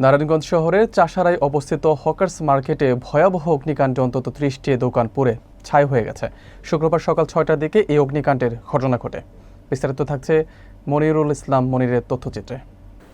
নারায়ণগঞ্জ শহরের চাষারায় অবস্থিত হকার্স মার্কেটে ভয়াবহ অগ্নিকাণ্ডে অন্তত ৩০টি দোকান পুড়ে ছাই হয়ে গেছে। শুক্রবার সকাল ৬টার দিকে এই অগ্নিকাণ্ডের ঘটনা ঘটে। বিস্তারিত থাকছে মনিরুল ইসলাম মনিরের তথ্যচিত্রে।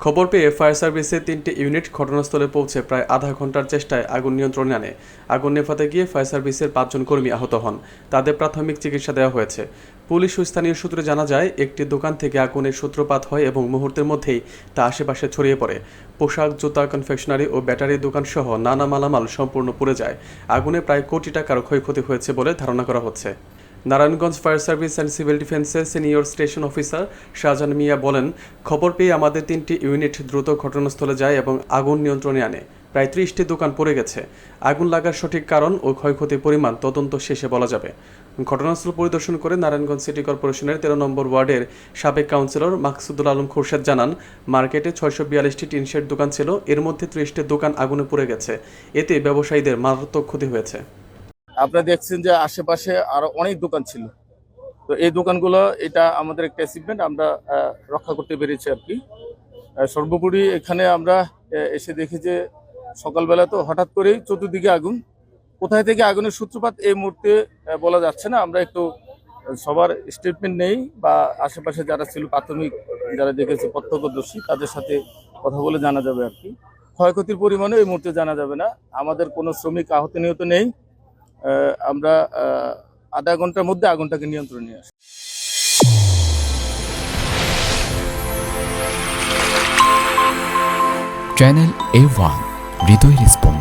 খবর পেয়ে ফায়ার সার্ভিসের ৩টি ইউনিট ঘটনাস্থলে পৌঁছে প্রায় আধা ঘন্টার চেষ্টায় আগুন নিয়ন্ত্রণে আনে। আগুন নেভাতে গিয়ে ফায়ার সার্ভিসের ৫ জন কর্মী আহত হন। তাদের প্রাথমিক চিকিৎসা দেওয়া হয়েছে। পুলিশ ও স্থানীয় সূত্রে জানা যায়, একটি দোকান থেকে আগুনের সূত্রপাত হয় এবং মুহূর্তের মধ্যেই তা আশেপাশে ছড়িয়ে পড়ে। পোশাক, জুতা, কনফেকশনারি ও ব্যাটারি দোকান সহ নানা মালামাল সম্পূর্ণ পুড়ে যায়। আগুনে প্রায় কোটি টাকার ক্ষয়ক্ষতি হয়েছে বলে ধারণা করা হচ্ছে। Narayanganj fire service and civil ডিফেন্সের সিনিয়র স্টেশন অফিসার শাহজাহান মিয়া বলেন, খবর পেয়ে আমাদের ৩টি ইউনিট দ্রুত ঘটনাস্থলে যায় এবং আগুন নিয়ন্ত্রণে আনে। প্রায় ৩০টি দোকান পড়ে গেছে। আগুন লাগার সঠিক কারণ ও ক্ষয়ক্ষতির পরিমাণ তদন্ত শেষে বলা যাবে। ঘটনাস্থল পরিদর্শন করে নারায়ণগঞ্জ সিটি কর্পোরেশনের ১৩ নম্বর ওয়ার্ডের সাবেক কাউন্সিলর মাকসুদুল আলম খোরশেদ জানান, মার্কেটে ৬৪২টি টিনশেড দোকান ছিল, এর মধ্যে ৩০টি দোকান আগুনে পুড়ে গেছে। এতে ব্যবসায়ীদের মারাত্মক ক্ষতি হয়েছে। আপনারা দেখছেন যে আশেপাশে আরো অনেক দোকান ছিল, তো এই দোকানগুলো এটা আমাদের একটা অ্যাচিভমেন্ট, আমরা রক্ষা করতে পেরেছি আর কি। সর্বোপরি এখানে আমরা এসে দেখি যে সকালবেলা তো হঠাৎ করেই চতুর্দিকে আগুন, কোথায় থেকে আগুনের সূত্রপাত এই মুহূর্তে বলা যাচ্ছে না। আমরা একটু সবার স্টেটমেন্ট নেই বা আশেপাশে যারা ছিল প্রাথমিক যারা দেখেছে প্রত্যক্ষদর্শী তাদের সাথে কথা বলে জানা যাবে আর কি। ক্ষয়ক্ষতির পরিমাণও এই মুহূর্তে জানা যাবে না। আমাদের কোনো শ্রমিক আহত নিহত নেই। আমরা আধা ঘন্টার মধ্যে আগুনটাকে নিয়ন্ত্রণে নিয়ে আসি। চ্যানেল A1 হৃদয় রেসপন্স।